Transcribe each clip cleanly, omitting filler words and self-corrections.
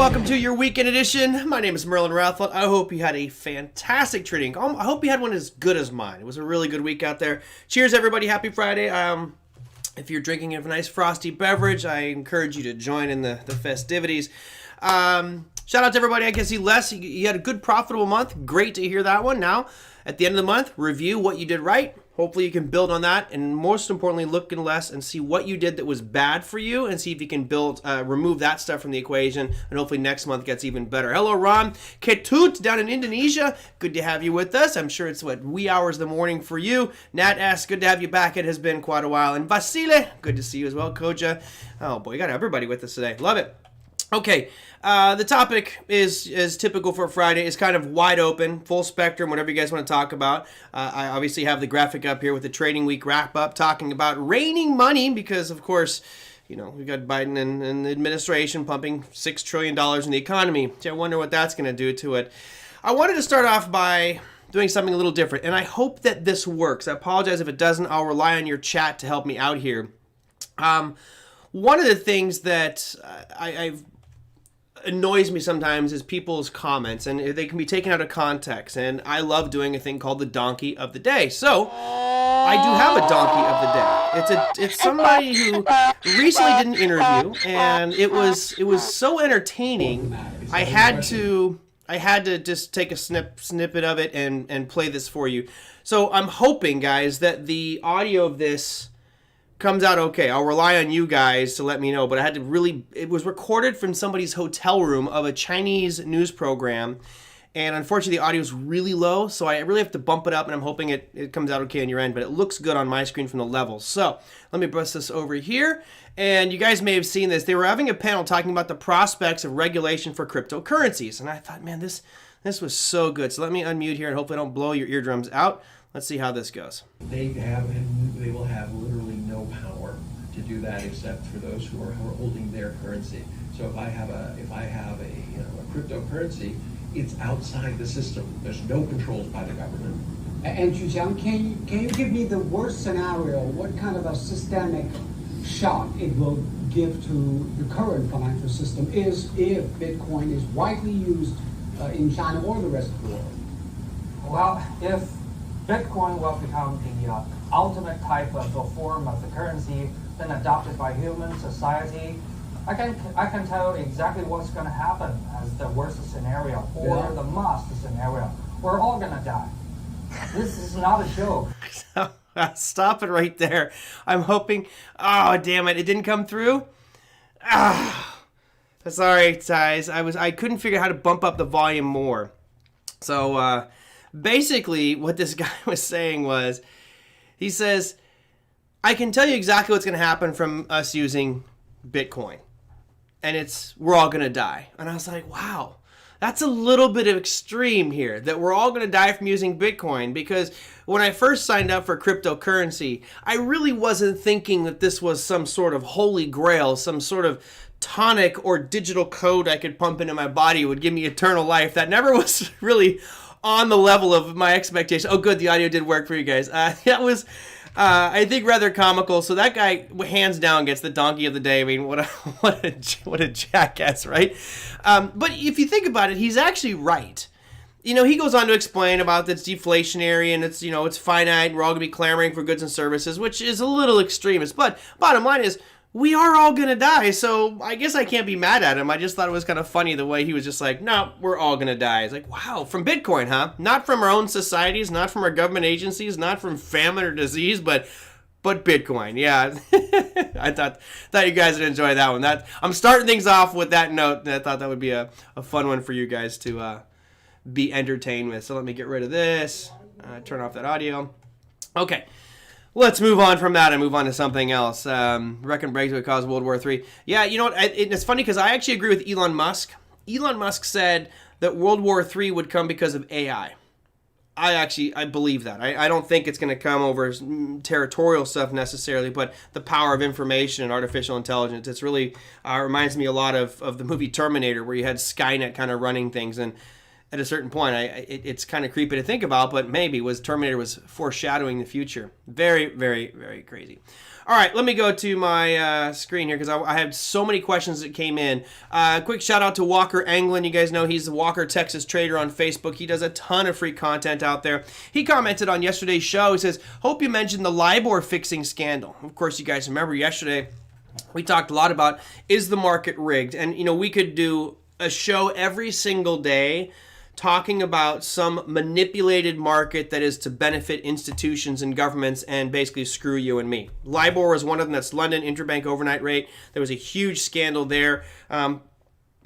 welcome to your weekend edition. My name is Merlin Rathfeld. I hope you had a fantastic trading. I hope you had one as good as mine. It was a really good week out there. Cheers, everybody. Happy Friday. If you're drinking a nice frosty beverage, I encourage you to join in the festivities. Shout out to everybody. I can see Les, you had a good profitable month. Great to hear that one. Now, at the end of the month, review what you did right. Hopefully you can build on that, and most importantly, look and less and see what you did that was bad for you, and see if you can remove that stuff from the equation, and hopefully next month gets even better. Hello, Ram Ketut down in Indonesia. Good to have you with us. I'm sure it's wee hours of the morning for you. Nat S, good to have you back. It has been quite a while. And Vasile, good to see you as well. Koja, oh boy, you got everybody with us today. Love it. Okay, the topic is typical for Friday. It's kind of wide open, full spectrum, whatever you guys want to talk about. I obviously have the graphic up here with the trading week wrap up, talking about raining money because, of course, you know, we got Biden and the administration pumping $6 trillion in the economy. So I wonder what that's going to do to it. I wanted to start off by doing something a little different, and I hope that this works. I apologize if it doesn't. I'll rely on your chat to help me out here. One of the things that I've annoys me sometimes is people's comments, and they can be taken out of context, and I love doing a thing called the donkey of the day. So I do have a donkey of the day. It's somebody who recently did an interview, and it was so entertaining. I had to just take a snippet of it and play this for you. So I'm hoping, guys, that the audio of this comes out okay. I'll rely on you guys to let me know, but I had to it was recorded from somebody's hotel room of a Chinese news program, and unfortunately the audio is really low, so I really have to bump it up, and I'm hoping it comes out okay on your end, but it looks good on my screen from the levels. So let me press this over here, and you guys may have seen this. They were having a panel talking about the prospects of regulation for cryptocurrencies, and I thought, man, this was so good. So let me unmute here, and hopefully I don't blow your eardrums out. Let's see how this goes. They will have literally no power to do that except for those who are holding their currency. So if I have a cryptocurrency, it's outside the system. There's no controls by the government. And Chujiang, can you give me the worst scenario? What kind of a systemic shock it will give to the current financial system if Bitcoin is widely used in China or the rest of the world? Well, if Bitcoin will become the ultimate type of a form of the currency then adopted by human society, I can tell exactly what's going to happen as the worst scenario or the must scenario. We're all going to die. This is not a joke. Stop it right there. I'm hoping. Oh, damn it. It didn't come through. Sorry, guys. I couldn't figure out how to bump up the volume more. So, basically, what this guy was saying was, he says, I can tell you exactly what's going to happen from us using Bitcoin. And we're all going to die. And I was like, wow, that's a little bit of extreme here, that we're all going to die from using Bitcoin. Because when I first signed up for cryptocurrency, I really wasn't thinking that this was some sort of holy grail, some sort of tonic or digital code I could pump into my body would give me eternal life. That never was really on the level of my expectation. Oh, good, the audio did work for you guys. That was, I think, rather comical. So that guy, hands down, gets the donkey of the day. I mean, what a jackass, right? But if you think about it, he's actually right. You know, he goes on to explain about that it's deflationary and it's finite. And we're all gonna be clamoring for goods and services, which is a little extremist. But bottom line is, we are all going to die, so I guess I can't be mad at him. I just thought it was kind of funny the way he was just like, no, we're all going to die. It's like, wow, from Bitcoin, huh? Not from our own societies, not from our government agencies, not from famine or disease, but Bitcoin. Yeah, I thought you guys would enjoy that one. I'm starting things off with that note, and I thought that would be a fun one for you guys to be entertained with. So let me get rid of this, turn off that audio. Okay. Let's move on from that and move on to something else. Reckon breaks would cause World War III. Yeah, you know what? It's funny because I actually agree with Elon Musk. Elon Musk said that World War III would come because of AI. I believe that. I don't think it's going to come over territorial stuff necessarily, but the power of information and artificial intelligence. It's really reminds me a lot of the movie Terminator, where you had Skynet kind of running things. And at a certain point. It's kind of creepy to think about, but maybe Terminator was foreshadowing the future. Very, very, very crazy. All right, let me go to my screen here because I had so many questions that came in. Quick shout out to Walker Anglin. You guys know he's the Walker Texas Trader on Facebook. He does a ton of free content out there. He commented on yesterday's show. He says, hope you mentioned the LIBOR fixing scandal. Of course, you guys remember yesterday we talked a lot about, is the market rigged? And, we could do a show every single day talking about some manipulated market that is to benefit institutions and governments and basically screw you and me. LIBOR is one of them. That's London Interbank Overnight Rate. There was a huge scandal there.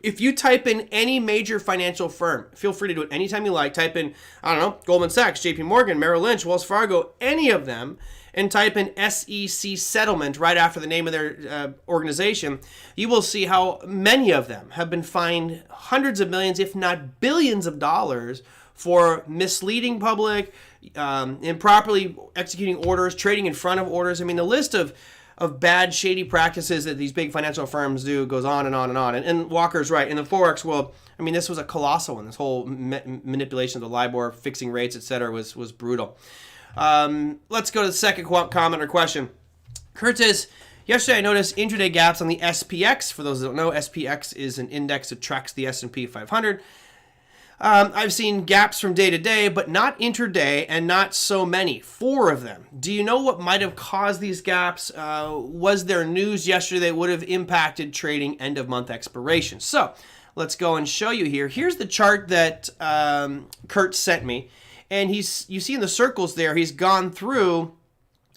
If you type in any major financial firm, feel free to do it anytime you like. Type in, I don't know, Goldman Sachs, JP Morgan, Merrill Lynch, Wells Fargo, any of them, and type in SEC settlement right after the name of their organization, you will see how many of them have been fined hundreds of millions, if not billions of dollars for misleading public, improperly executing orders, trading in front of orders. I mean, the list of bad, shady practices that these big financial firms do goes on and on and on. And Walker's right. In the Forex world, I mean, this was a colossal one. This whole manipulation of the LIBOR, fixing rates, etc., was brutal. Let's go to the second comment or question. Kurt says, yesterday I noticed intraday gaps on the SPX. For those that don't know, SPX is an index that tracks the S&P 500. I've seen gaps from day to day, but not intraday, and not so many. 4 of them. Do you know what might have caused these gaps? Was there news yesterday that would have impacted trading end of month expiration? So let's go and show you here. Here's the chart that Kurt sent me. And you see in the circles there, he's gone through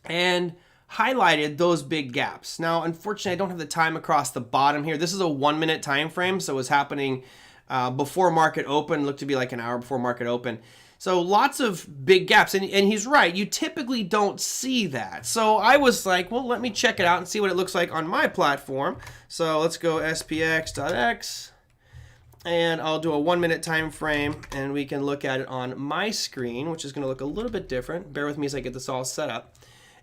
and highlighted those big gaps. Now, unfortunately, I don't have the time across the bottom here. This is a 1-minute time frame, so it was happening before market open. Looked to be like an hour before market open. So lots of big gaps. And he's right. You typically don't see that. So I was like, well, let me check it out and see what it looks like on my platform. So let's go SPX.X. And I'll do a 1-minute time frame, and we can look at it on my screen, which is going to look a little bit different. Bear with me as I get this all set up.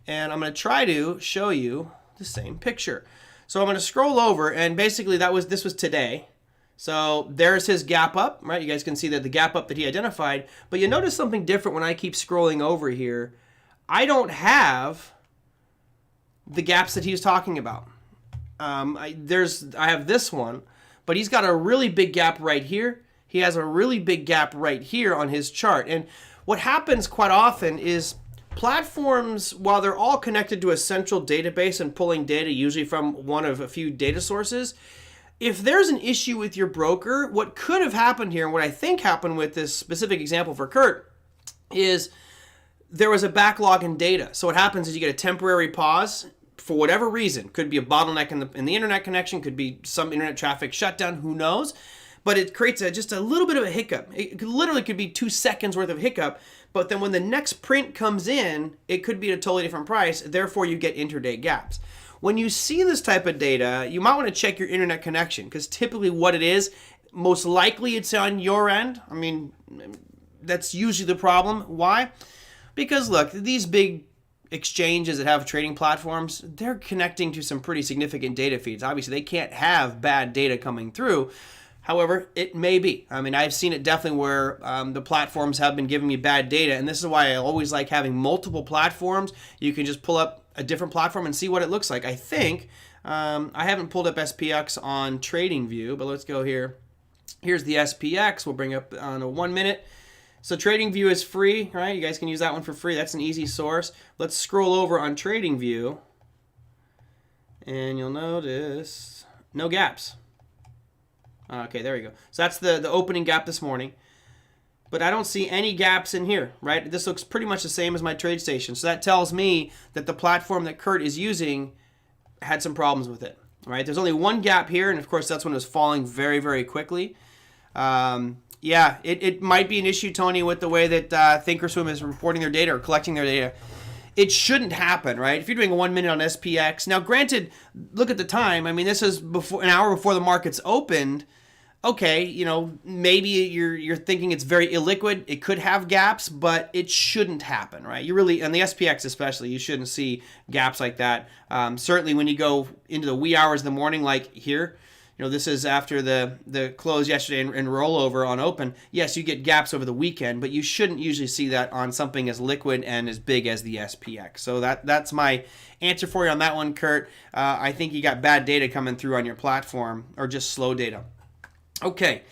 And I'm going to try to show you the same picture. So I'm going to scroll over, and basically this was today. So there's his gap up, right? You guys can see that the gap up that he identified. But you notice something different when I keep scrolling over here. I don't have the gaps that he was talking about. I have this one. But he's got a really big gap right here. He has a really big gap right here on his chart. And what happens quite often is platforms, while they're all connected to a central database and pulling data usually from one of a few data sources, if there's an issue with your broker, what could have happened here, and what I think happened with this specific example for Kurt, is there was a backlog in data. So what happens is you get a temporary pause for whatever reason. Could be a bottleneck in the internet connection, could be some internet traffic shutdown, who knows? But it creates just a little bit of a hiccup. It literally could be 2 seconds worth of hiccup, but then when the next print comes in, it could be at a totally different price, therefore you get intraday gaps. When you see this type of data, you might want to check your internet connection, because typically what it is, most likely it's on your end. I mean, that's usually the problem. Why? Because look, these big exchanges that have trading platforms, they're connecting to some pretty significant data feeds. Obviously, they can't have bad data coming through. However, it may be. I mean, I've seen it definitely where the platforms have been giving me bad data, and this is why I always like having multiple platforms. You can just pull up a different platform and see what it looks like. I think, I haven't pulled up SPX on TradingView, but let's go here. Here's the SPX. We'll bring up on a 1 minute. So TradingView is free, right? You guys can use that one for free. That's an easy source. Let's scroll over on TradingView, and you'll notice no gaps. Okay, there we go. So that's the opening gap this morning. But I don't see any gaps in here, right? This looks pretty much the same as my TradeStation. So that tells me that the platform that Kurt is using had some problems with it, right? There's only one gap here, and of course that's when it was falling very, very quickly. Yeah, it might be an issue, Tony, with the way that Thinkorswim is reporting their data or collecting their data. It shouldn't happen, right? If you're doing a 1 minute on SPX. Now, granted, look at the time. I mean, this is an hour before the market's opened. Okay, maybe you're thinking it's very illiquid. It could have gaps, but it shouldn't happen, right? You really, and the SPX especially, you shouldn't see gaps like that. Certainly when you go into the wee hours of the morning, like here, this is after the close yesterday and rollover on open. Yes, you get gaps over the weekend, but you shouldn't usually see that on something as liquid and as big as the SPX. So that's my answer for you on that one, Kurt. I think you got bad data coming through on your platform, or just slow data. Okay.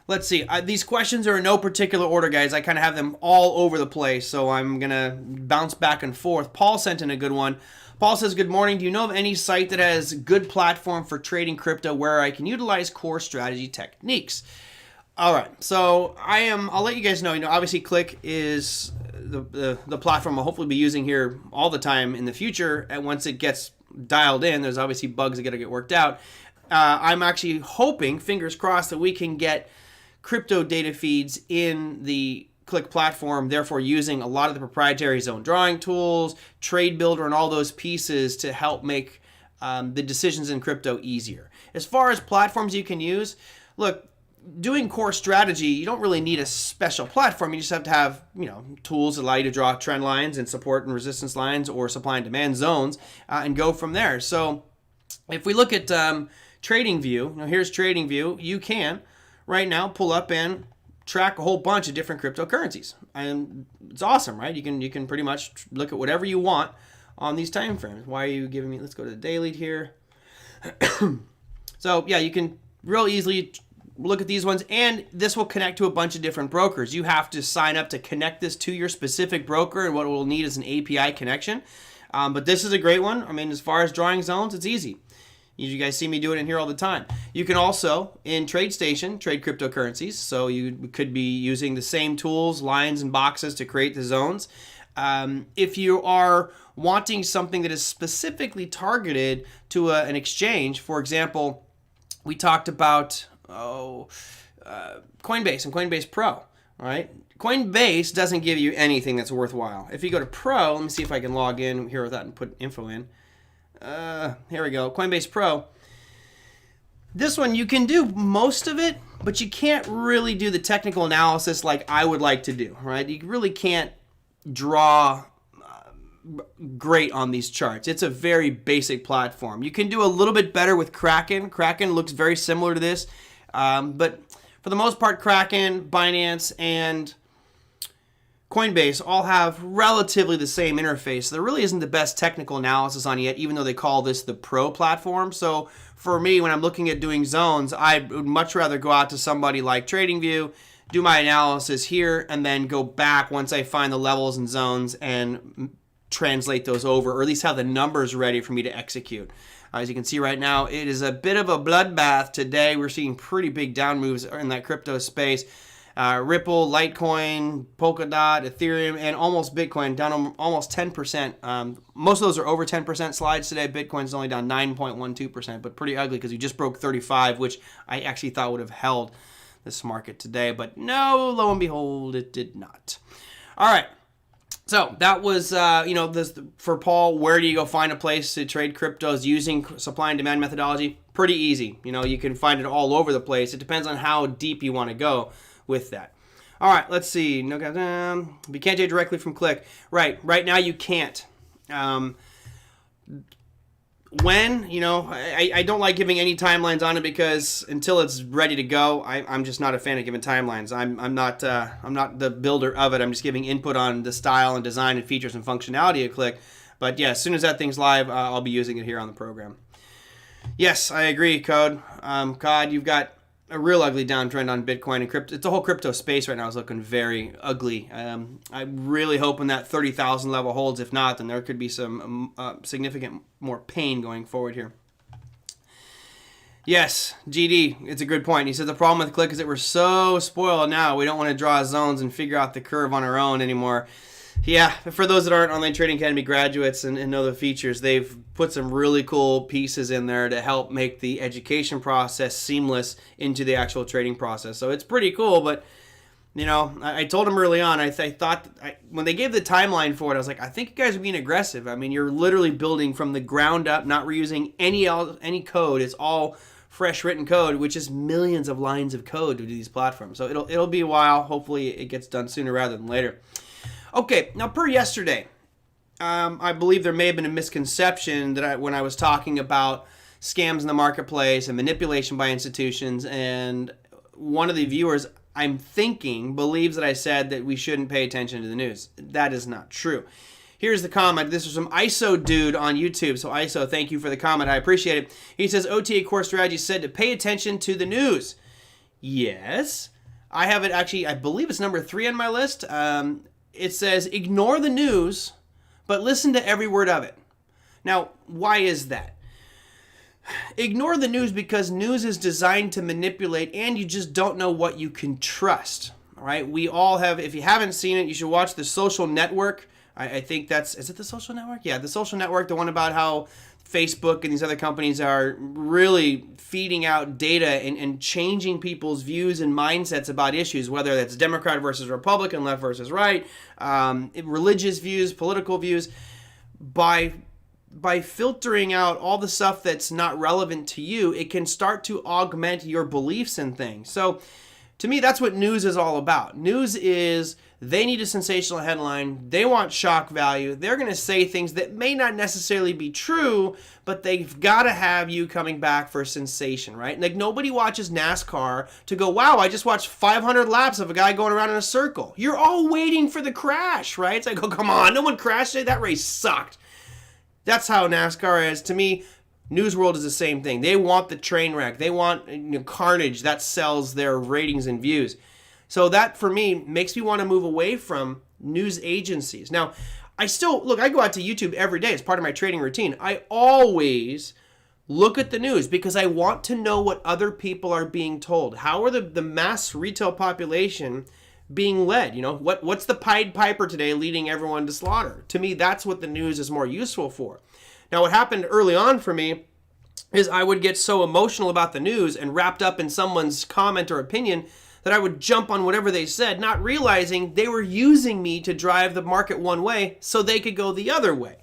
Let's see. These questions are in no particular order, guys. I kind of have them all over the place, so I'm going to bounce back and forth. Paul sent in a good one. Paul says, good morning. Do you know of any site that has good platform for trading crypto where I can utilize core strategy techniques? All right. So I'll let you guys know, obviously CliK is the platform I'll hopefully be using here all the time in the future. And once it gets dialed in, there's obviously bugs that got to get worked out. I'm actually hoping, fingers crossed, that we can get crypto data feeds in the CliK platform, therefore using a lot of the proprietary zone drawing tools, trade builder, and all those pieces to help make the decisions in crypto easier. As far as platforms you can use, look, doing core strategy, you don't really need a special platform. You just have to have, tools that allow you to draw trend lines and support and resistance lines or supply and demand zones and go from there. So if we look at TradingView, here's TradingView, you can right now pull up and track a whole bunch of different cryptocurrencies, and it's awesome, right? You can pretty much look at whatever you want on these time frames. Why are you giving me? Let's go to the daily here. So yeah, you can real easily look at these ones, and this will connect to a bunch of different brokers. You have to sign up to connect this to your specific broker, and what we'll need is an API connection. But this is a great one. I mean, as far as drawing zones, it's easy. You guys see me do it in here all the time. You can also, in TradeStation, trade cryptocurrencies. So you could be using the same tools, lines, and boxes to create the zones. If you are wanting something that is specifically targeted to an exchange, for example, we talked about Coinbase and Coinbase Pro, all right? Coinbase doesn't give you anything that's worthwhile. If you go to Pro, let me see if I can log in here with that and put info in. Here we go, Coinbase Pro. This one, you can do most of it, but you can't really do the technical analysis like I would like to do, right? You really can't draw great on these charts. It's a very basic platform. You can do a little bit better with Kraken. Kraken looks very similar to this, but for the most part, Kraken, Binance, and Coinbase all have relatively the same interface. So there really isn't the best technical analysis on it yet, even though they call this the Pro platform. So for me, when I'm looking at doing zones, I would much rather go out to somebody like TradingView, do my analysis here, and then go back once I find the levels and zones and translate those over, or at least have the numbers ready for me to execute. As you can see right now, it is a bit of a bloodbath today. We're seeing pretty big down moves in that crypto space. Ripple, Litecoin, Polkadot, Ethereum, and almost Bitcoin down almost 10%. Most of those are over 10% slides today. Bitcoin's only down 9.12%, but pretty ugly because we just broke 35, which I actually thought would have held this market today. But no, lo and behold, it did not. All right. So that was, for Paul, where do you go find a place to trade cryptos using supply and demand methodology? Pretty easy. You can find it all over the place. It depends on how deep you want to go with that. All right, let's see. No, you can't trade directly from CliK. Right now you can't. I don't like giving any timelines on it because until it's ready to go, I'm just not a fan of giving timelines. I'm not the builder of it. I'm just giving input on the style and design and features and functionality of CliK. But yeah, as soon as that thing's live, I'll be using it here on the program. Yes, I agree, Code. Cod, you've got a real ugly downtrend on Bitcoin and crypto. It's the whole crypto space right now is looking very ugly. I'm really hoping that 30,000 level holds. If not, then there could be some significant more pain going forward here. Yes, GD, it's a good point. He said the problem with CliK is that we're so spoiled now. We don't want to draw zones and figure out the curve on our own anymore. Yeah, for those that aren't Online Trading Academy graduates and know the features, they've put some really cool pieces in there to help make the education process seamless into the actual trading process. So it's pretty cool, but I told them early on, I thought when they gave the timeline for it, I was like, I think you guys are being aggressive. I mean, you're literally building from the ground up, not reusing any code. It's all fresh written code, which is millions of lines of code to do these platforms. So it'll be a while. Hopefully it gets done sooner rather than later. Okay, now per yesterday, I believe there may have been a misconception that when I was talking about scams in the marketplace and manipulation by institutions. And one of the viewers, I'm thinking, believes that I said that we shouldn't pay attention to the news. That is not true. Here's the comment. This is from ISO Dude on YouTube. So ISO, thank you for the comment. I appreciate it. He says, OTA Core Strategy said to pay attention to the news. Yes. I have it actually, I believe it's number 3 on my list. It says, ignore the news, but listen to every word of it. Now, why is that? Ignore the news because news is designed to manipulate and you just don't know what you can trust. All right. We all have, if you haven't seen it, you should watch The Social Network. I think that's, is it The Social Network? Yeah, The Social Network, the one about how Facebook and these other companies are really feeding out data and changing people's views and mindsets about issues, whether that's Democrat versus Republican, left versus right, religious views, political views, by filtering out all the stuff that's not relevant to you. It can start to augment your beliefs in things. So to me, that's what news is all about. News is, they need a sensational headline. They want shock value. They're going to say things that may not necessarily be true, but they've got to have you coming back for sensation, right? Like, nobody watches NASCAR to go, wow, I just watched 500 laps of a guy going around in a circle. You're all waiting for the crash, right? It's like, oh, come on, no one crashed today. That race sucked. That's how NASCAR is. To me, News World is the same thing. They want the train wreck. They want carnage. That sells their ratings and views. So that, for me, makes me want to move away from news agencies. Now, I go out to YouTube every day. It's part of my trading routine. I always look at the news because I want to know what other people are being told. How are the mass retail population being led? What's the Pied Piper today leading everyone to slaughter? To me, that's what the news is more useful for. Now, what happened early on for me is I would get so emotional about the news and wrapped up in someone's comment or opinion that I would jump on whatever they said, not realizing they were using me to drive the market one way so they could go the other way.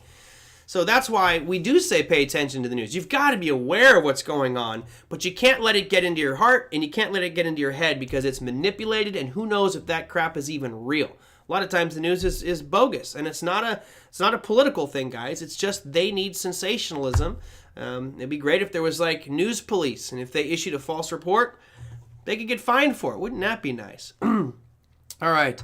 So that's why we do say pay attention to the news. You've got to be aware of what's going on, but you can't let it get into your heart and you can't let it get into your head because it's manipulated, and who knows if that crap is even real. A lot of times the news is bogus, and it's not a political thing, guys. It's just they need sensationalism. It'd be great if there was like news police, and if they issued a false report, they could get fined for it. Wouldn't that be nice? All right.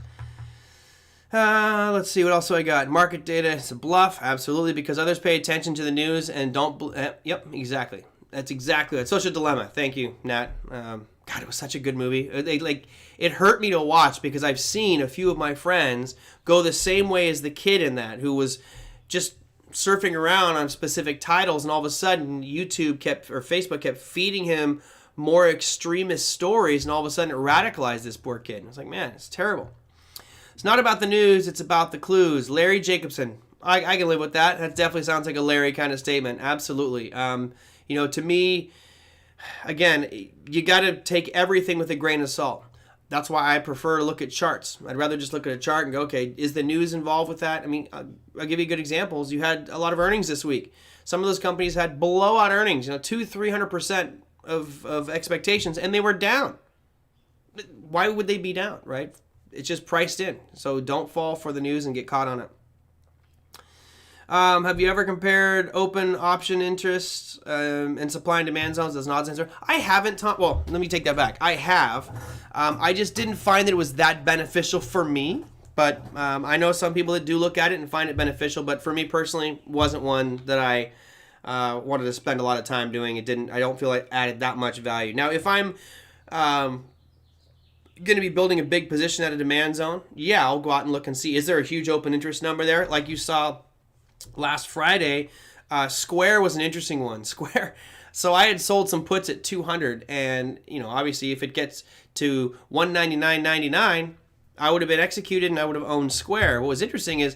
Let's see. What else do I got? Market data. It's a bluff. Absolutely. Because others pay attention to the news and don't... yep, exactly. That's exactly it. Social Dilemma. Thank you, Nat. God, it was such a good movie. It hurt me to watch because I've seen a few of my friends go the same way as the kid in that, who was just surfing around on specific titles, and all of a sudden Facebook kept feeding him more extremist stories, and all of a sudden it radicalized this poor kid. And I was like, man, it's terrible. It's not about the news, it's about the clues. Larry Jacobson. I can live with that. That definitely sounds like a Larry kind of statement. Absolutely. To me, again, you got to take everything with a grain of salt. That's why I prefer to look at charts. I'd rather just look at a chart and go, okay, is the news involved with that? I mean, I'll give you good examples. You had a lot of earnings this week. Some of those companies had blowout earnings, 200-300% of expectations, and they were down. Why would they be down, right? It's just priced in. So don't fall for the news and get caught on it. Have you ever compared open option interests and supply and demand zones as an odds answer? I haven't. Well, let me take that back. I have. I just didn't find that it was that beneficial for me. But I know some people that do look at it and find it beneficial. But for me personally, wasn't one that I wanted to spend a lot of time doing. I don't feel like it added that much value. Now, if I'm going to be building a big position at a demand zone, yeah, I'll go out and look and see, is there a huge open interest number there? Like you saw last Friday, Square was an interesting one. Square. So I had sold some puts at 200, and obviously if it gets to 199.99, I would have been executed and I would have owned Square. What was interesting is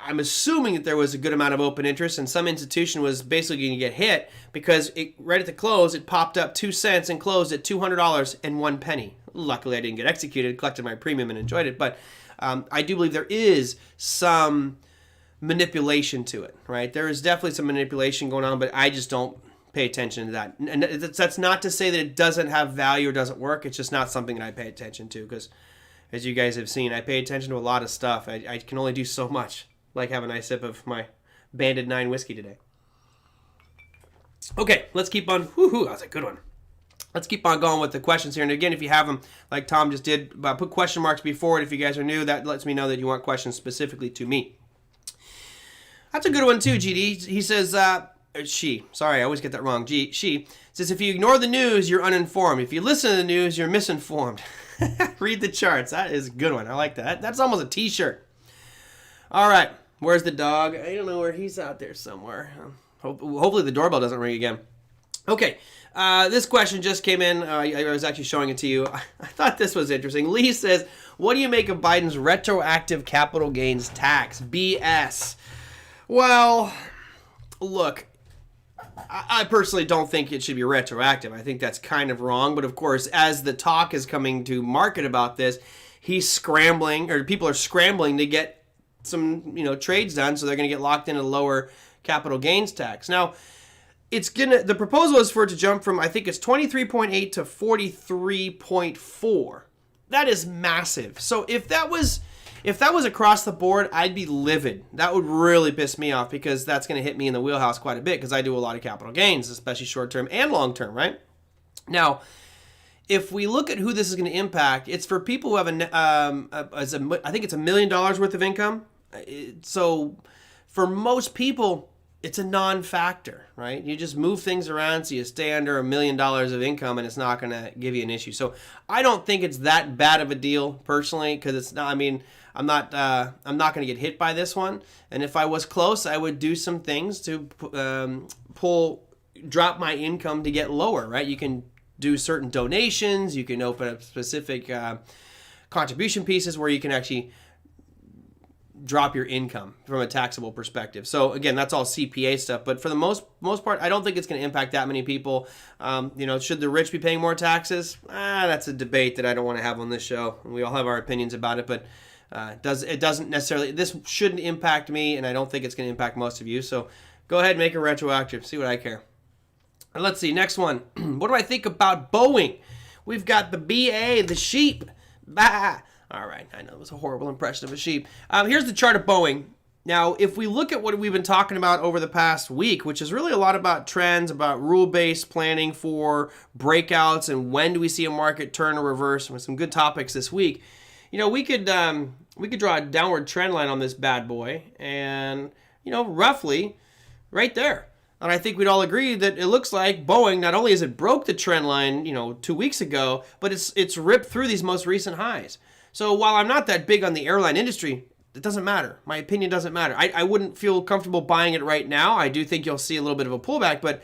I'm assuming that there was a good amount of open interest, and some institution was basically going to get hit because right at the close, it popped up 2 cents and closed at $200.01. Luckily, I didn't get executed, collected my premium, and enjoyed it. But I do believe there is some manipulation to it, right? There is definitely some manipulation going on, but I just don't pay attention to that. And that's not to say that it doesn't have value or doesn't work. It's just not something that I pay attention to because, as you guys have seen, I pay attention to a lot of stuff. I can only do so much. Like have a nice sip of my Banded 9 whiskey today. Okay, let's keep on. Woohoo, that was a good one. Let's keep on going with the questions here. And again, if you have them, like Tom just did, put question marks before it if you guys are new. That lets me know that you want questions specifically to me. That's a good one too, GD. He says, she. Sorry, I always get that wrong. She says, if you ignore the news, you're uninformed. If you listen to the news, you're misinformed. Read the charts. That is a good one. I like that. That's almost a t-shirt. All right. Where's the dog? I don't know where he's out there somewhere. Hopefully the doorbell doesn't ring again. Okay. This question just came in. I was actually showing it to you. I thought this was interesting. Lee says, what do you make of Biden's retroactive capital gains tax? BS. Well, look, I personally don't think it should be retroactive. I think that's kind of wrong. But of course, as the talk is coming to market about this, he's scrambling, or people are scrambling to get some, trades done, so they're going to get locked into lower capital gains tax. Now, the proposal is for it to jump from, I think it's 23.8 to 43.4. That is massive. So if that was across the board, I'd be livid. That would really piss me off, because that's going to hit me in the wheelhouse quite a bit, because I do a lot of capital gains, especially short-term and long-term, right? Now, if we look at who this is going to impact, it's for people who have I think it's $1 million worth of income. So for most people, it's a non-factor, right? You just move things around so you stay under $1 million of income, and it's not going to give you an issue. So I don't think it's that bad of a deal personally, because it's not. I mean, I'm not going to get hit by this one. And if I was close, I would do some things to drop my income to get lower, right? You can do certain donations. You can open up specific contribution pieces where you can actually drop your income from a taxable perspective. So again, that's all CPA stuff. But for the most part, I don't think it's going to impact that many people. Should the rich be paying more taxes? That's a debate that I don't want to have on this show. We all have our opinions about it, but it doesn't necessarily. This shouldn't impact me, and I don't think it's going to impact most of you. So go ahead and make it retroactive. See what I care. Let's see. Next one. What do I think about Boeing? We've got the BA, the sheep. Bah. All right. I know it was a horrible impression of a sheep. Here's the chart of Boeing. Now, if we look at what we've been talking about over the past week, which is really a lot about trends, about rule-based planning for breakouts, and when do we see a market turn or reverse, with some good topics this week. We could draw a downward trend line on this bad boy, and roughly right there. And I think we'd all agree that it looks like Boeing, not only has it broke the trend line, 2 weeks ago, but it's ripped through these most recent highs. So while I'm not that big on the airline industry, it doesn't matter. My opinion doesn't matter. I wouldn't feel comfortable buying it right now. I do think you'll see a little bit of a pullback, but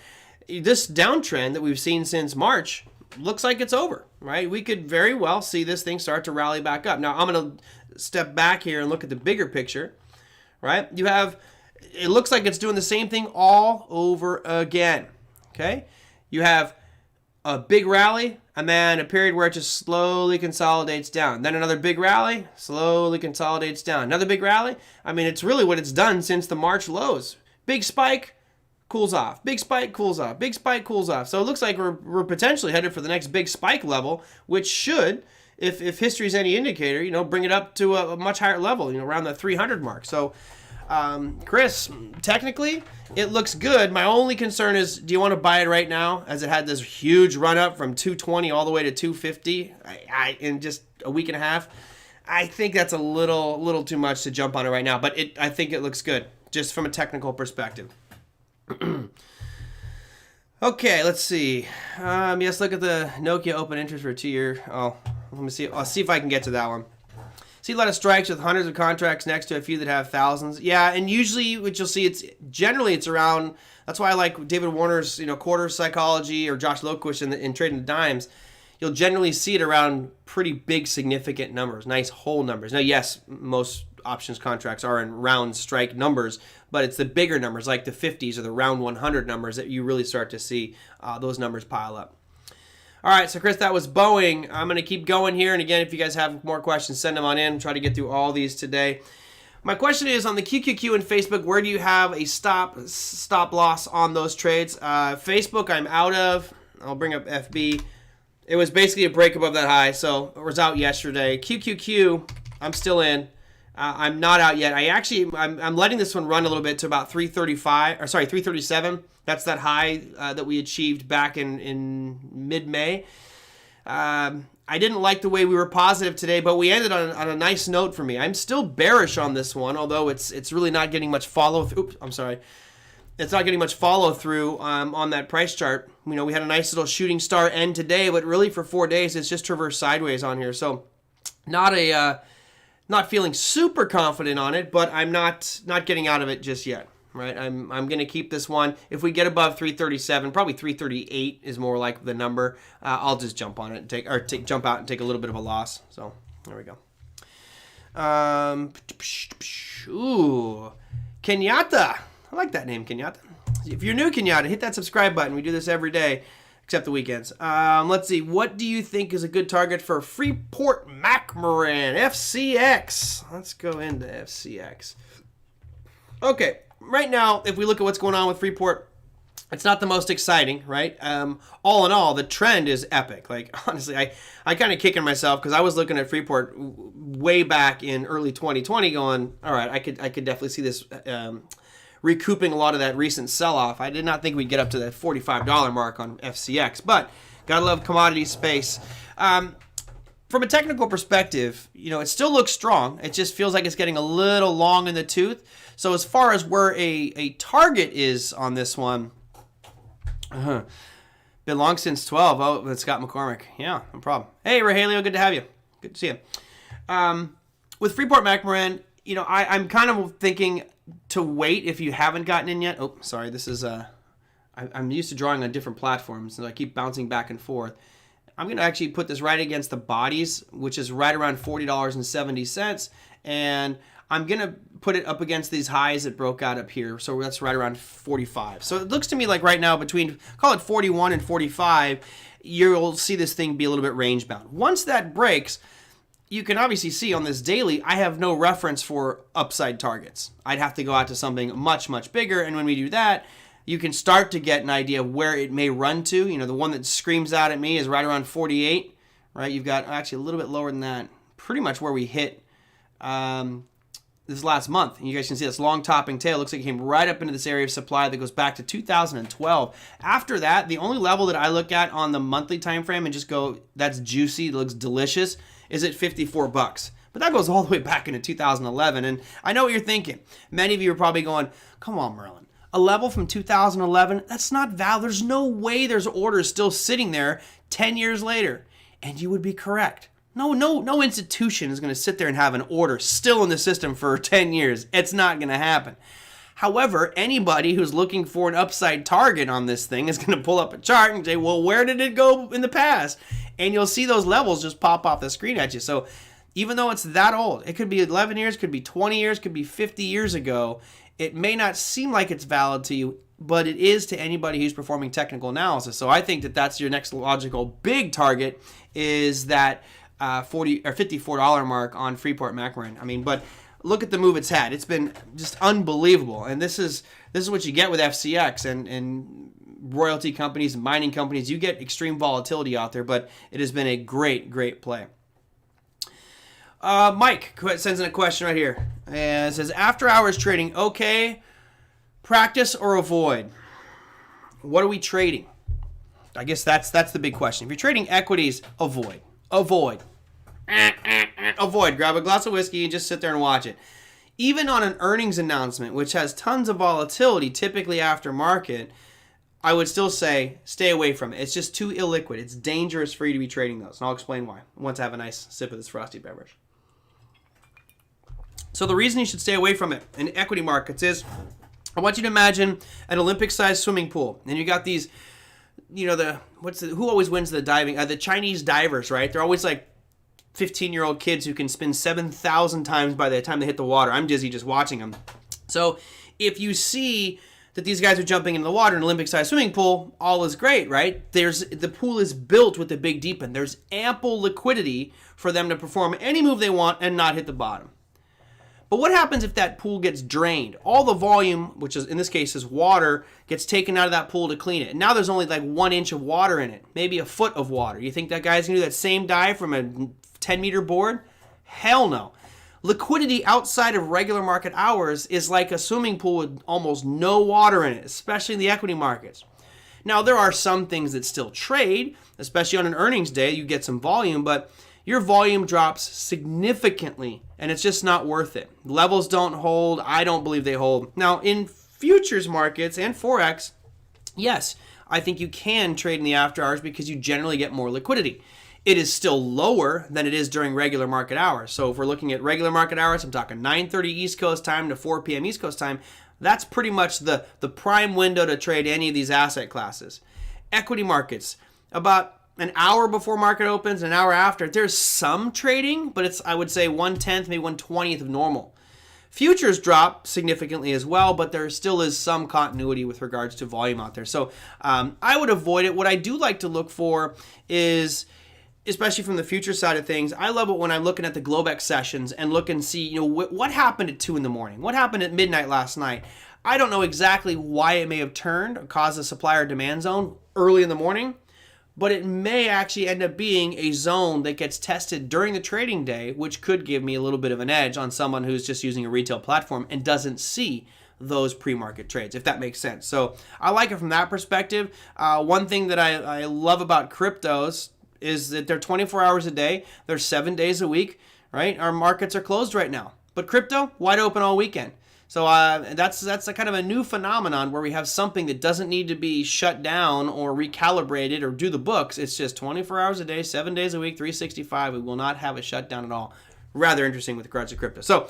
this downtrend that we've seen since March looks like it's over, right? We could very well see this thing start to rally back up. Now, I'm going to step back here and look at the bigger picture, right? It looks like it's doing the same thing all over again, okay? You have a big rally, and then a period where it just slowly consolidates down. Then another big rally, slowly consolidates down. Another big rally. I mean, it's really what it's done since the March lows. Big spike, cools off. Big spike, cools off. Big spike, cools off. So it looks like we're potentially headed for the next big spike level, which should, if history is any indicator, bring it up to a much higher level, around the 300 mark. So, Chris, technically, it looks good. My only concern is, do you want to buy it right now, as it had this huge run up from 220 all the way to 250 in just a week and a half? I think that's a little too much to jump on it right now, but I think it looks good, just from a technical perspective. Okay, let's see. Yes, look at the Nokia open interest for a 2-year. Oh, let me see. I'll see if I can get to that one. See a lot of strikes with hundreds of contracts next to a few that have thousands. Yeah, and usually what you'll see, it's around. That's why I like David Warner's quarter psychology, or Josh Loquist in Trading the Dimes. You'll generally see it around pretty big, significant numbers, nice whole numbers. Now, yes, most options contracts are in round strike numbers, but it's the bigger numbers, like the 50s or the round 100 numbers, that you really start to see those numbers pile up. All right, so Chris, that was Boeing. I'm going to keep going here. And again, if you guys have more questions, send them on in. Try to get through all these today. My question is, on the QQQ and Facebook, where do you have a stop loss on those trades? Facebook, I'm out of. I'll bring up FB. It was basically a break above that high, so it was out yesterday. QQQ, I'm still in. I'm not out yet. I'm letting this one run a little bit to about 337. That's that high that we achieved back in mid-May. I didn't like the way we were positive today, but we ended on a nice note for me. I'm still bearish on this one, although it's really not getting much follow-through. Oops, I'm sorry. It's not getting much follow-through on that price chart. You know, we had a nice little shooting star end today, but really for 4 days, it's just traversed sideways on here. So not feeling super confident on it, but I'm not getting out of it just yet. Right, I'm going to keep this one. If we get above 337, probably 338 is more like the number. I'll just jump on it and jump out and take a little bit of a loss. So there we go. Ooh, Kenyatta. I like that name, Kenyatta. If you're new, Kenyatta, hit that subscribe button. We do this every day, except the weekends. Let's see. What do you think is a good target for Freeport McMoRan, FCX? Let's go into FCX. Okay. Right now, if we look at what's going on with Freeport, it's not the most exciting, right? All in all, the trend is epic. Like, honestly, I kind of kicking myself because I was looking at Freeport way back in early 2020 going, all right, I could definitely see this recouping a lot of that recent sell-off. I did not think we'd get up to that $45 mark on FCX, but gotta love commodity space. From a technical perspective, you know, it still looks strong. It just feels like it's getting a little long in the tooth. So as far as where a target is on this one, been long since 12. Oh, that's Scott McCormick. Yeah, no problem. Hey, Rogelio, good to have you. Good to see you. With Freeport McMoRan, you know, I'm kind of thinking to wait if you haven't gotten in yet. Oh, sorry, this is I'm used to drawing on different platforms, so I keep bouncing back and forth. I'm going to actually put this right against the bodies, which is right around $40.70, and I'm going to put it up against these highs that broke out up here. So that's right around 45. So it looks to me like right now between, call it 41 and 45, you'll see this thing be a little bit range bound. Once that breaks, you can obviously see on this daily, I have no reference for upside targets. I'd have to go out to something much, much bigger. And when we do that, you can start to get an idea of where it may run to. You know, the one that screams out at me is right around 48, right? You've got actually a little bit lower than that, pretty much where we hit this last month. And you guys can see this long topping tail. Looks like it came right up into this area of supply that goes back to 2012. After that, the only level that I look at on the monthly time frame and just go, that's juicy, it looks delicious, is at $54. But that goes all the way back into 2011. And I know what you're thinking. Many of you are probably going, come on, Merlin. A level from 2011, that's not valid. There's no way there's orders still sitting there 10 years later. And you would be correct. No institution is going to sit there and have an order still in the system for 10 years. It's not going to happen. However, anybody who's looking for an upside target on this thing is going to pull up a chart and say, well, where did it go in the past? And you'll see those levels just pop off the screen at you. So even though it's that old, it could be 11 years, could be 20 years, could be 50 years ago, it may not seem like it's valid to you, but it is to anybody who's performing technical analysis. So I think that that's your next logical big target is that $40 or $54 mark on Freeport McMoRan. I mean, but look at the move it's had. It's been just unbelievable. And this is what you get with FCX and royalty companies and mining companies. You get extreme volatility out there, but it has been a great, great play. Mike sends in a question right here. And it says, after hours trading, okay, practice or avoid? What are we trading? I guess that's the big question. If you're trading equities, avoid. Avoid. Avoid. Grab a glass of whiskey and just sit there and watch it. Even on an earnings announcement, which has tons of volatility, typically after market, I would still say stay away from it. It's just too illiquid. It's dangerous for you to be trading those. And I'll explain why once I have a nice sip of this frosty beverage. So the reason you should stay away from it in equity markets is, I want you to imagine an Olympic-sized swimming pool. And you got these, you know, who always wins the diving? The Chinese divers, right? They're always like 15-year-old kids who can spin 7,000 times by the time they hit the water. I'm dizzy just watching them. So if you see that these guys are jumping into the water in an Olympic-sized swimming pool, all is great, right? The pool is built with a big deep end. There's ample liquidity for them to perform any move they want and not hit the bottom. But what happens if that pool gets drained? All the volume, which is in this case is water, gets taken out of that pool to clean it. And now there's only like 1 inch of water in it, maybe a foot of water. You think that guy's gonna do that same dive from a 10-meter board? Hell no. liquidity outside of regular market hours is like a swimming pool with almost no water in it, especially in the equity markets. Now, there are some things that still trade, especially on an earnings day. You get some volume, but your volume drops significantly, and it's just not worth it. Levels don't hold. I don't believe they hold. Now, in futures markets and Forex, yes, I think you can trade in the after hours because you generally get more liquidity. It is still lower than it is during regular market hours. So if we're looking at regular market hours, I'm talking 9:30 East Coast time to 4 p.m. East Coast time. That's pretty much the prime window to trade any of these asset classes. Equity markets, about an hour before market opens, an hour after, there's some trading, but it's, I would say, 1/10, maybe 1/20th of normal. Futures drop significantly as well, but there still is some continuity with regards to volume out there. So I would avoid it. What I do like to look for is, especially from the future side of things, I love it when I'm looking at the Globex sessions and look and see, what happened at 2 in the morning? What happened at midnight last night? I don't know exactly why it may have turned or caused a supply or demand zone early in the morning, but it may actually end up being a zone that gets tested during the trading day, which could give me a little bit of an edge on someone who's just using a retail platform and doesn't see those pre-market trades, if that makes sense. So I like it from that perspective. One thing that I love about cryptos is that they're 24 hours a day. They're 7 days a week, right? Our markets are closed right now. But crypto, wide open all weekend. So that's a kind of a new phenomenon where we have something that doesn't need to be shut down or recalibrated or do the books. It's just 24 hours a day, 7 days a week, 365. We will not have a shutdown at all. Rather interesting with regards to crypto. So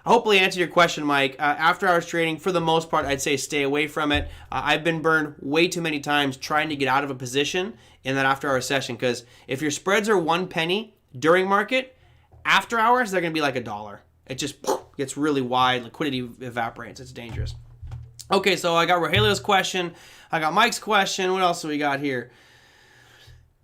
I hopefully answered your question, Mike. After hours trading, for the most part, I'd say stay away from it. I've been burned way too many times trying to get out of a position in that after hours session, because if your spreads are 1 penny during market, after hours, they're going to be like $1. It just gets really wide. Liquidity evaporates. It's dangerous. Okay, so I got Rogelio's question. I got Mike's question. What else do we got here?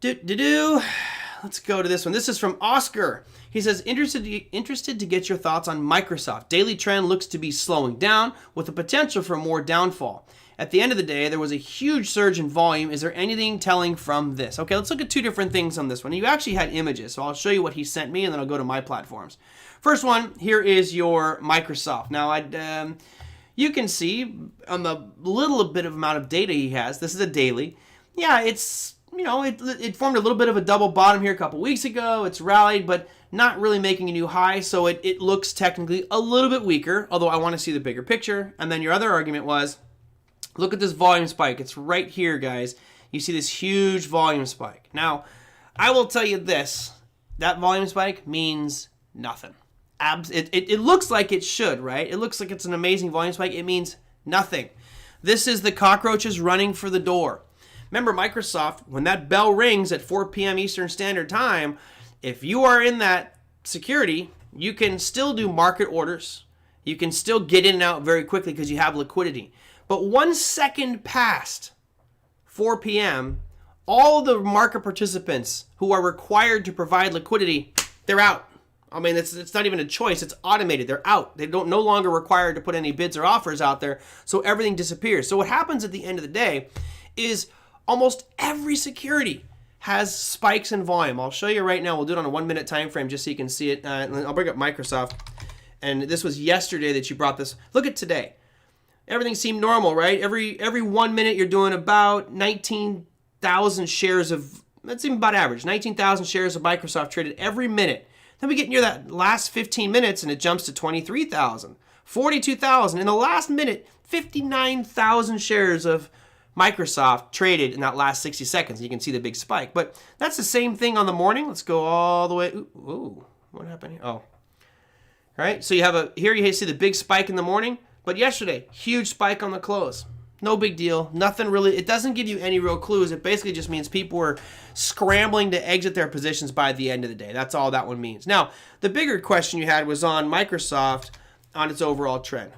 Let's go to this one. This is from Oscar. He says, interested to get your thoughts on Microsoft. Daily trend looks to be slowing down with the potential for more downfall. At the end of the day, there was a huge surge in volume. Is there anything telling from this? Okay, let's look at 2 different things on this one. You actually had images, so I'll show you what he sent me, and then I'll go to my platforms. First one, here is your Microsoft. Now, you can see on the little bit of amount of data he has, this is a daily. Yeah, it's, it formed a little bit of a double bottom here a couple weeks ago. It's rallied, but not really making a new high, so it looks technically a little bit weaker, although I want to see the bigger picture. And then your other argument was, look at this volume spike. It's right here, guys. You see this huge volume spike. Now, I will tell you this. That volume spike means nothing. It looks like it should, right? It looks like it's an amazing volume spike. It means nothing. This is the cockroaches running for the door. Remember, Microsoft, when that bell rings at 4 p.m. Eastern Standard Time, if you are in that security, you can still do market orders. You can still get in and out very quickly because you have liquidity. But 1 second past 4 p.m., all the market participants who are required to provide liquidity, they're out. I mean, it's not even a choice. It's automated. They're out. They don't no longer required to put any bids or offers out there, so everything disappears. So what happens at the end of the day is almost every security has spikes in volume. I'll show you right now. We'll do it on a 1 minute time frame just so you can see it. I'll bring up Microsoft. And this was yesterday that you brought this. Look at today. Everything seemed normal, right? Every 1 minute you're doing about 19,000 shares of, that's even about average, 19,000 shares of Microsoft traded every minute. Then we get near that last 15 minutes and it jumps to 23,000, 42,000. In the last minute, 59,000 shares of Microsoft traded in that last 60 seconds. You can see the big spike. But that's the same thing on the morning. Let's go all the way. Ooh, what happened here? Oh. All right, so here you see the big spike in the morning. But yesterday, huge spike on the close. No big deal. Nothing really. It doesn't give you any real clues. It basically just means people were scrambling to exit their positions by the end of the day. That's all that one means. Now, the bigger question you had was on Microsoft on its overall trend.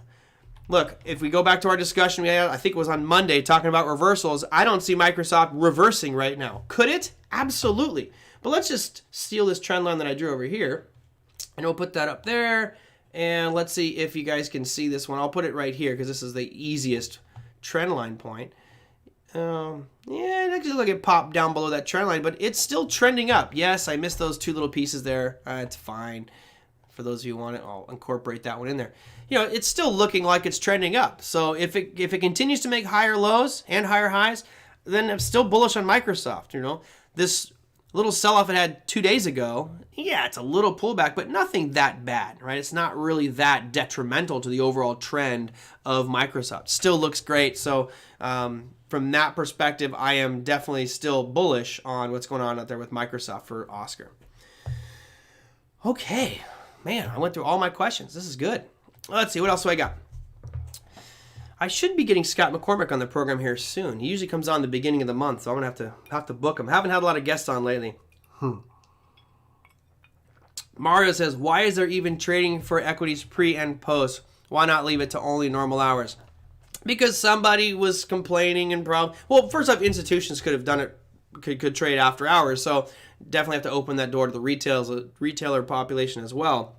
Look, if we go back to our discussion we had, I think it was on Monday, talking about reversals, I don't see Microsoft reversing right now. Could it? Absolutely. But let's just steal this trend line that I drew over here, and we'll put that up there. And let's see if you guys can see this one. I'll put it right here because this is the easiest trend line point. Yeah, it actually look it popped down below that trend line, but it's still trending up. Yes, I missed those 2 little pieces there. It's fine. For those of you who want it, I'll incorporate that one in there. You know, it's still looking like it's trending up. So if it continues to make higher lows and higher highs, then I'm still bullish on Microsoft. You know, this little sell-off it had 2 days ago, yeah, it's a little pullback, but nothing that bad, right? It's not really that detrimental to the overall trend of Microsoft. Still looks great. So from that perspective, I am definitely still bullish on what's going on out there with Microsoft for Oscar. Okay. Man, I went through all my questions. This is good. Let's see, what else do I got? I should be getting Scott McCormick on the program here soon. He usually comes on the beginning of the month, so I'm going to have to book him. Haven't had a lot of guests on lately. Mario says, why is there even trading for equities pre and post? Why not leave it to only normal hours? Because somebody was complaining and well, first off, institutions could have done it, could trade after hours, so definitely have to open that door to the retailer population as well.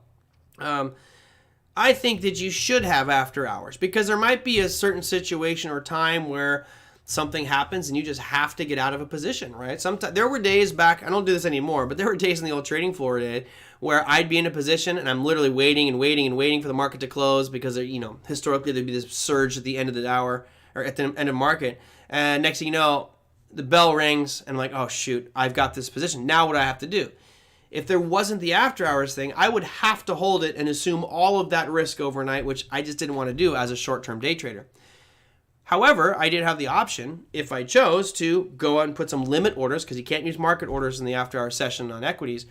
I think that you should have after hours because there might be a certain situation or time where something happens and you just have to get out of a position, right? Sometimes there were days back, I don't do this anymore, but there were days in the old trading floor where I'd be in a position and I'm literally waiting and waiting and waiting for the market to close because you know, historically there'd be this surge at the end of the hour or at the end of market, and next thing you know, the bell rings and I'm like, oh shoot, I've got this position. Now what do I have to do? If there wasn't the after hours thing, I would have to hold it and assume all of that risk overnight, which I just didn't want to do as a short-term day trader. However, I did have the option, if I chose, to go out and put some limit orders, because you can't use market orders in the after-hour session on equities,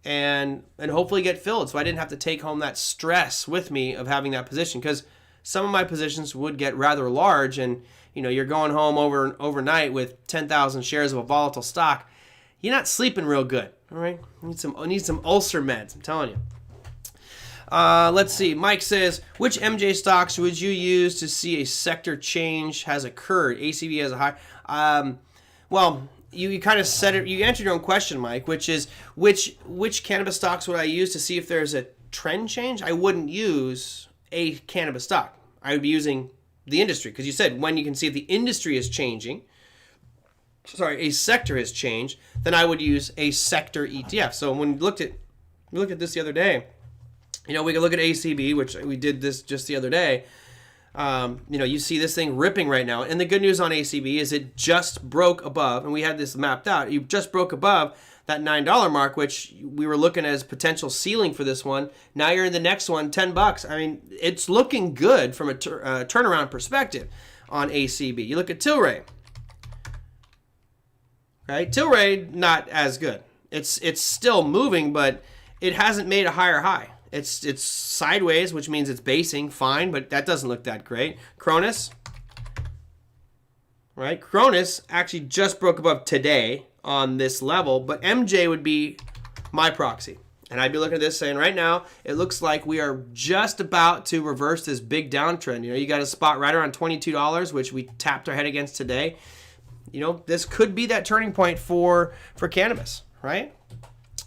and hopefully get filled. So I didn't have to take home that stress with me of having that position, because some of my positions would get rather large, and you know, you're going home overnight with 10,000 shares of a volatile stock. You're not sleeping real good, all right? You need some ulcer meds, I'm telling you. Let's see. Mike says, which MJ stocks would you use to see a sector change has occurred? ACV has a high. Well, you kind of said it. You answered your own question, Mike, which is which cannabis stocks would I use to see if there's a trend change? I wouldn't use a cannabis stock. I would be using the industry, because you said when you can see if the industry is changing. Sorry, a sector has changed, then I would use a sector ETF. So when we looked at this the other day, you know, we could look at ACB, which we did this just the other day. You know, you see this thing ripping right now. And the good news on ACB is it just broke above, and we had this mapped out. You just broke above that $9 mark, which we were looking at as potential ceiling for this one. Now you're in the next one, $10. I mean, it's looking good from a turnaround perspective on ACB. You look at Tilray. Right? Tilray, not as good. It's still moving, but it hasn't made a higher high. It's sideways, which means it's basing, fine, but that doesn't look that great. Cronus, right? Cronus actually just broke above today on this level, but MJ would be my proxy. And I'd be looking at this saying right now, it looks like we are just about to reverse this big downtrend. You know, you got a spot right around $22, which we tapped our head against today. You know, this could be that turning point for cannabis, right?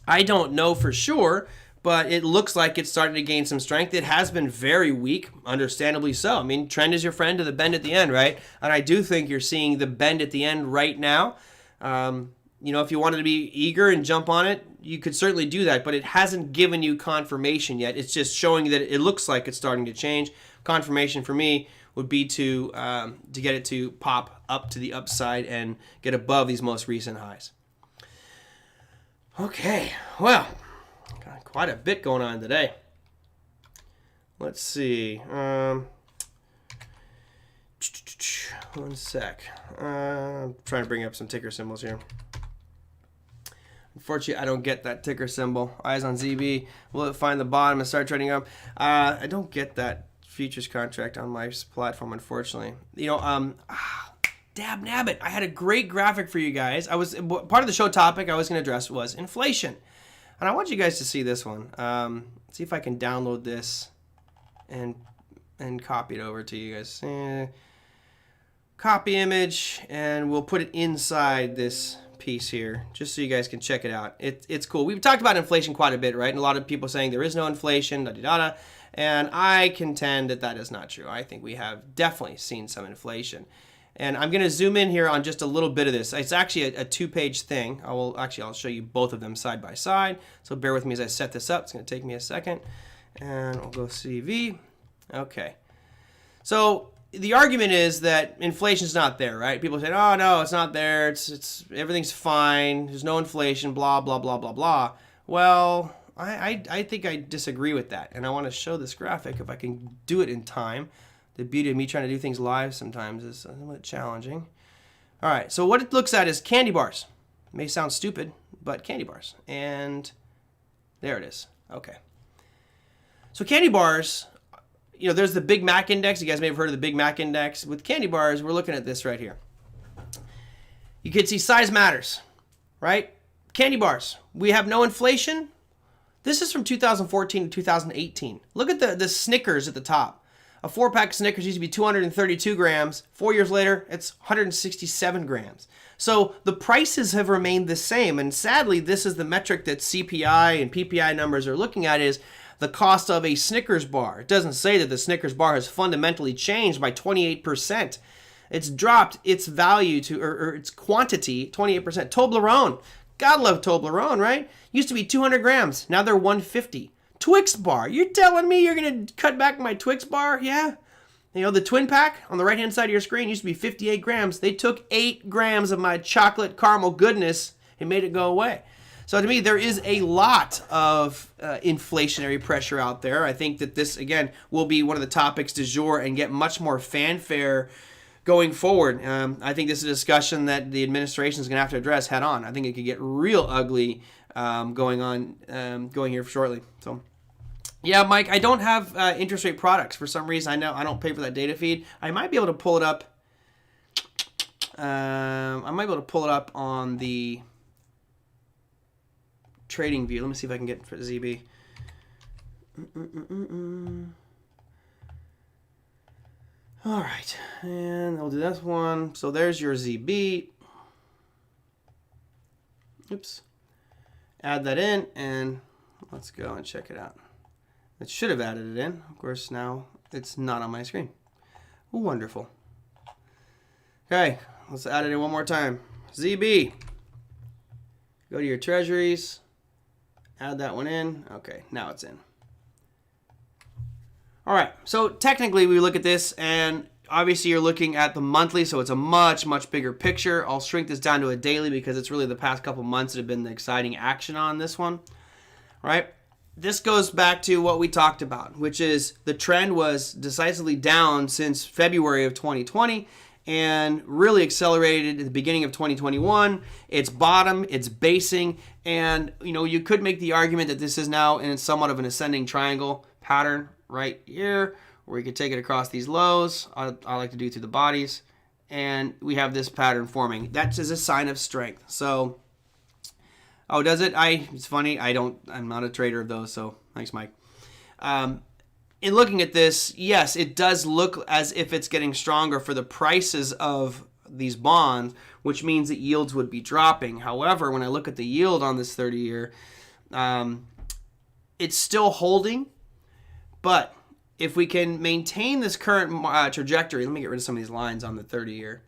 I don't know for sure, but it looks like it's starting to gain some strength. It has been very weak, understandably so. I mean, trend is your friend to the bend at the end, right? And I do think you're seeing the bend at the end right now. You know, if you wanted to be eager and jump on it, you could certainly do that, but it hasn't given you confirmation yet. It's just showing you that it looks like it's starting to change. Confirmation for me would be to get it to pop up to the upside and get above these most recent highs. Okay, well, got quite a bit going on today. Let's see. One sec. I'm trying to bring up some ticker symbols here. Unfortunately, I don't get that ticker symbol. Eyes on ZB. Will it find the bottom and start trading up? I don't get that futures contract on my platform, unfortunately. You know, dab nabbit. I had a great graphic for you guys. Part of the show topic I was going to address was inflation. And I want you guys to see this one. See if I can download this and copy it over to you guys. Copy image, and we'll put it inside this piece here, just so you guys can check it out. It's cool. We've talked about inflation quite a bit, right? And a lot of people saying there is no inflation, da-da-da-da. And I contend that that is not true. I think we have definitely seen some inflation. And I'm going to zoom in here on just a little bit of this. It's actually a 2-page thing. I'll show you both of them side by side. So bear with me as I set this up. It's going to take me a second. And we'll go CV. Okay. So the argument is that inflation's not there, right? People say, oh, no, it's not there. It's everything's fine. There's no inflation, blah, blah, blah, blah, blah. Well, I think I disagree with that. And I want to show this graphic if I can do it in time. The beauty of me trying to do things live sometimes is a little bit challenging. All right, so what it looks at is candy bars. It may sound stupid, but candy bars. And there it is. Okay. So candy bars, you know, there's the Big Mac Index. You guys may have heard of the Big Mac Index. With candy bars, we're looking at this right here. You can see size matters, right? Candy bars. We have no inflation. This is from 2014 to 2018. Look at the Snickers at the top. A 4-pack Snickers used to be 232 grams. 4 years later, it's 167 grams. So the prices have remained the same. And sadly, this is the metric that CPI and PPI numbers are looking at, is the cost of a Snickers bar. It doesn't say that the Snickers bar has fundamentally changed by 28%. It's dropped its value to, or its quantity, 28%. Toblerone. God love Toblerone, right? Used to be 200 grams. Now they're 150. Twix bar. You're telling me you're going to cut back my Twix bar? Yeah. You know, the twin pack on the right-hand side of your screen used to be 58 grams. They took 8 grams of my chocolate caramel goodness and made it go away. So to me, there is a lot of inflationary pressure out there. I think that this, again, will be one of the topics du jour and get much more fanfare going forward. I think this is a discussion that the administration is going to have to address head on. I think it could get real ugly going here shortly. So, yeah, Mike, I don't have interest rate products for some reason. I know I don't pay for that data feed. I might be able to pull it up. I might be able to pull it up on the TradingView. Let me see if I can get it for ZB. All right, and we'll do this one. So there's your ZB. Oops. Add that in, and let's go and check it out. It should have added it in. Of course, now it's not on my screen. Ooh, wonderful. Okay, let's add it in one more time. ZB. Go to your treasuries. Add that one in. Okay, now it's in. All right, so technically we look at this, and obviously you're looking at the monthly, so it's a much, much bigger picture. I'll shrink this down to a daily because it's really the past couple months that have been the exciting action on this one. All right, this goes back to what we talked about, which is the trend was decisively down since February of 2020 and really accelerated at the beginning of 2021. It's bottom, it's basing, and you know, you could make the argument that this is now in somewhat of an ascending triangle pattern right here, where you could take it across these lows. I like to do through the bodies, and we have this pattern forming. That is a sign of strength. So, oh, does it? It's funny. I'm not a trader of those. So thanks, Mike. In looking at this, yes, it does look as if it's getting stronger for the prices of these bonds, which means that yields would be dropping. However, when I look at the yield on this 30-year, it's still holding. But if we can maintain this current trajectory, let me get rid of some of these lines on the 30-year.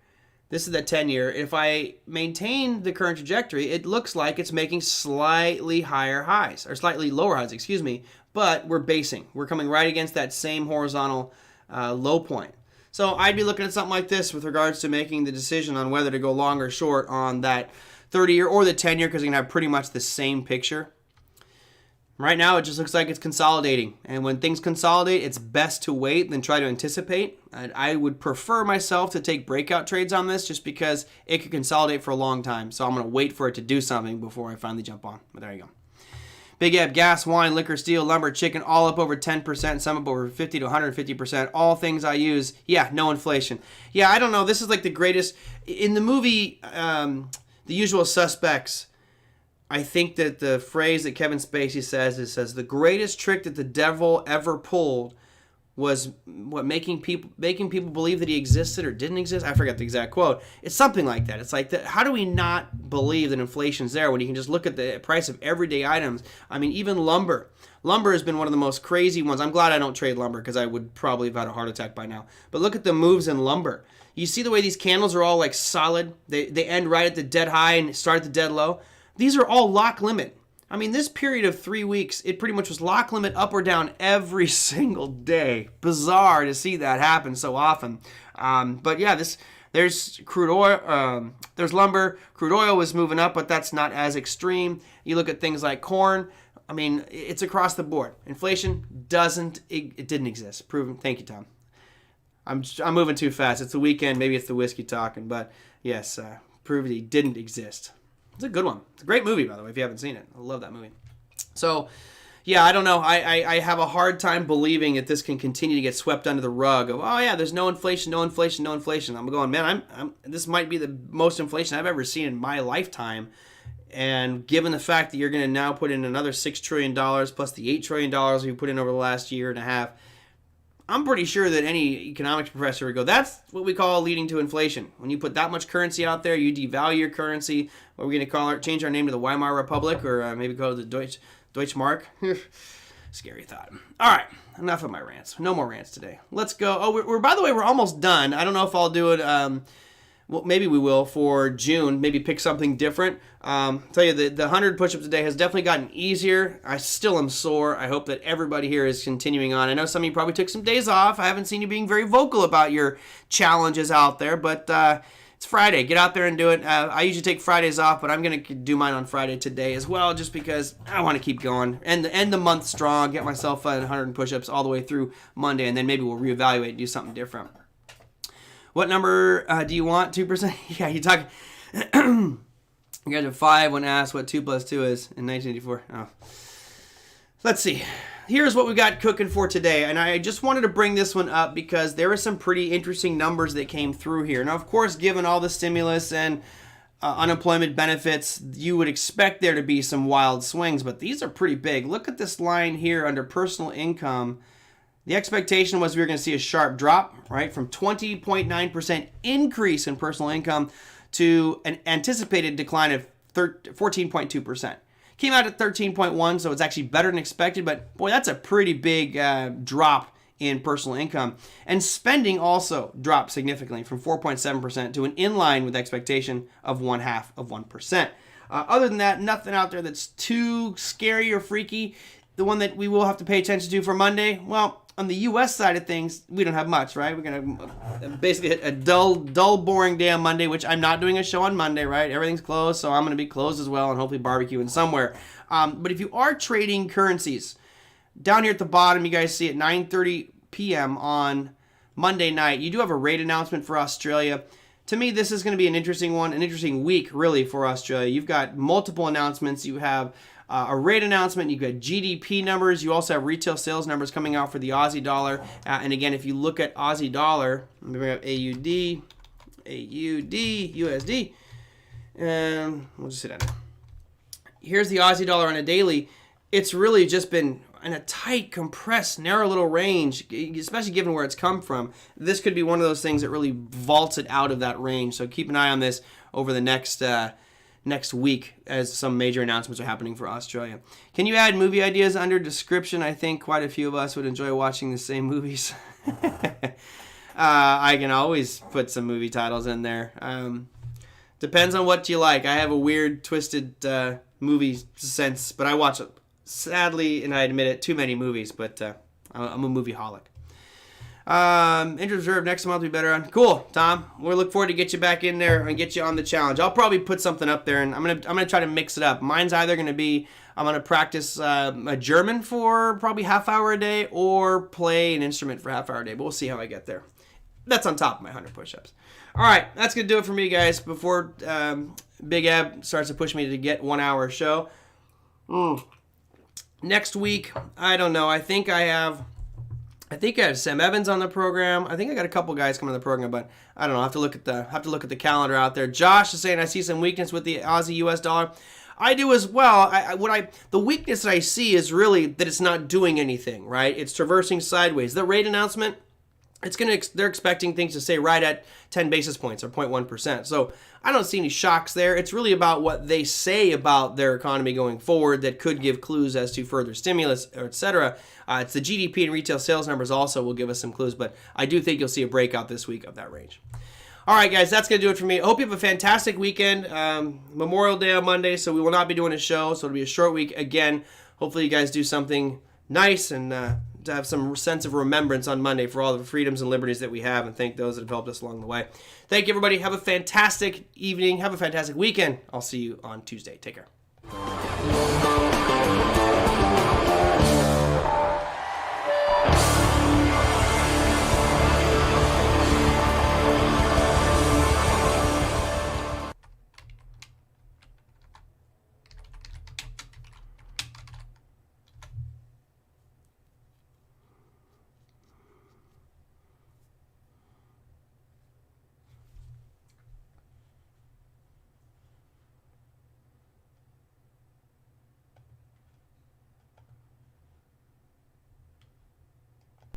This is the 10-year. If I maintain the current trajectory, it looks like it's making slightly higher highs, or slightly lower highs, excuse me, but we're basing. We're coming right against that same horizontal low point. So I'd be looking at something like this with regards to making the decision on whether to go long or short on that 30-year or the 10-year, because you can have pretty much the same picture. Right now, it just looks like it's consolidating. And when things consolidate, it's best to wait than try to anticipate. I would prefer myself to take breakout trades on this just because it could consolidate for a long time. So I'm going to wait for it to do something before I finally jump on. But there you go. Big Eb, gas, wine, liquor, steel, lumber, chicken, all up over 10%, some up over 50 to 150%. All things I use. Yeah, no inflation. Yeah, I don't know. This is like the greatest. In the movie, The Usual Suspects, I think that the phrase that Kevin Spacey says, the greatest trick that the devil ever pulled was making people believe that he existed or didn't exist. I forgot the exact quote. It's something like that. It's like, how do we not believe that inflation's there when you can just look at the price of everyday items? I mean, even lumber. Lumber has been one of the most crazy ones. I'm glad I don't trade lumber because I would probably have had a heart attack by now. But look at the moves in lumber. You see the way these candles are all like solid? They end right at the dead high and start at the dead low. These are all lock limit. I mean, this period of 3 weeks, it pretty much was lock limit up or down every single day. Bizarre to see that happen so often. But yeah, there's crude oil, there's lumber. Crude oil was moving up, but that's not as extreme. You look at things like corn. I mean, it's across the board. Inflation it didn't exist. Proven. Thank you, Tom. I'm moving too fast. It's the weekend. Maybe it's the whiskey talking, but yes, proved it didn't exist. It's a good one. It's a great movie, by the way, if you haven't seen it. I love that movie. So, yeah, I don't know. I have a hard time believing that this can continue to get swept under the rug of, oh, yeah, there's no inflation, no inflation, no inflation. I'm going, man, this might be the most inflation I've ever seen in my lifetime. And given the fact that you're going to now put in another $6 trillion plus the $8 trillion you put in over the last year and a half, I'm pretty sure that any economics professor would go, that's what we call leading to inflation. When you put that much currency out there, you devalue your currency. What are we going to call it? Change our name to the Weimar Republic, or maybe go to the Deutschmark? Scary thought. All right, enough of my rants. No more rants today. Let's go. Oh, we're by the way, we're almost done. I don't know if I'll do it. Well, maybe we will for June. Maybe pick something different. Tell you, the 100 push-ups a day has definitely gotten easier. I still am sore. I hope that everybody here is continuing on. I know some of you probably took some days off. I haven't seen you being very vocal about your challenges out there, but it's Friday. Get out there and do it. I usually take Fridays off, but I'm going to do mine on Friday today as well, just because I want to keep going. And end the month strong, get myself 100 push-ups all the way through Monday, and then maybe we'll reevaluate and do something different. What number do you want? 2%? Yeah, you're talking. You guys are 5 when asked what 2 plus 2 is in 1984. Oh. Let's see. Here's what we got cooking for today. And I just wanted to bring this one up because there were some pretty interesting numbers that came through here. Now, of course, given all the stimulus and unemployment benefits, you would expect there to be some wild swings. But these are pretty big. Look at this line here under personal income. The expectation was we were going to see a sharp drop, right, from 20.9% increase in personal income to an anticipated decline of 14.2%. Came out at 13.1, so it's actually better than expected, but boy, that's a pretty big drop in personal income. And spending also dropped significantly from 4.7% to an in line with expectation of 0.5%. Other than that, nothing out there that's too scary or freaky. The one that we will have to pay attention to for Monday, well, on the U.S. side of things, we don't have much, right? We're going to basically hit a dull, boring day on Monday, which I'm not doing a show on Monday, right? Everything's closed, so I'm going to be closed as well and hopefully barbecuing somewhere. But if you are trading currencies, down here at the bottom, you guys see at 9:30 p.m. on Monday night, you do have a rate announcement for Australia. To me, this is going to be an interesting one, an interesting week, really, for Australia. You've got multiple announcements. You have a rate announcement, you've got GDP numbers, you also have retail sales numbers coming out for the Aussie dollar. And again, if you look at Aussie dollar, let me bring up AUD, USD, and we'll just sit down. Here's the Aussie dollar on a daily. It's really just been in a tight, compressed, narrow little range, especially given where it's come from. This could be one of those things that really vaults it out of that range. So keep an eye on this over the next week as some major announcements are happening for Australia. Can you add movie ideas under description? I think quite a few of us would enjoy watching the same movies. I can always put some movie titles in there. Depends on what you like. I have a weird, twisted movie sense, but I watch, sadly, and I admit it, too many movies, but I'm a movie-holic. Interest reserve next month will be better on. Cool, Tom. We'll look forward to get you back in there and get you on the challenge. I'll probably put something up there, and I'm gonna try to mix it up. Mine's either gonna be I'm gonna practice a German for probably half hour a day, or play an instrument for half hour a day. But we'll see how I get there. That's on top of my 100 push-ups. All right, that's gonna do it for me, guys. Before Big Ab starts to push me to get 1 hour show. Next week, I don't know. I think I have Sam Evans on the program. I think I got a couple guys coming on the program, but I don't know. I have to look at the calendar out there. Josh is saying I see some weakness with the Aussie US dollar. I do as well. The weakness that I see is really that it's not doing anything, right? It's traversing sideways. The rate announcement, they're expecting things to stay right at 10 basis points or 0.1%. So I don't see any shocks there. It's really about what they say about their economy going forward that could give clues as to further stimulus, or et cetera. It's the GDP and retail sales numbers also will give us some clues, but I do think you'll see a breakout this week of that range. All right, guys, that's going to do it for me. I hope you have a fantastic weekend. Memorial Day on Monday, so we will not be doing a show, so it'll be a short week again. Hopefully you guys do something nice and to have some sense of remembrance on Monday for all the freedoms and liberties that we have, and thank those that have helped us along the way. Thank you, everybody. Have a fantastic evening. Have a fantastic weekend. I'll see you on Tuesday. Take care.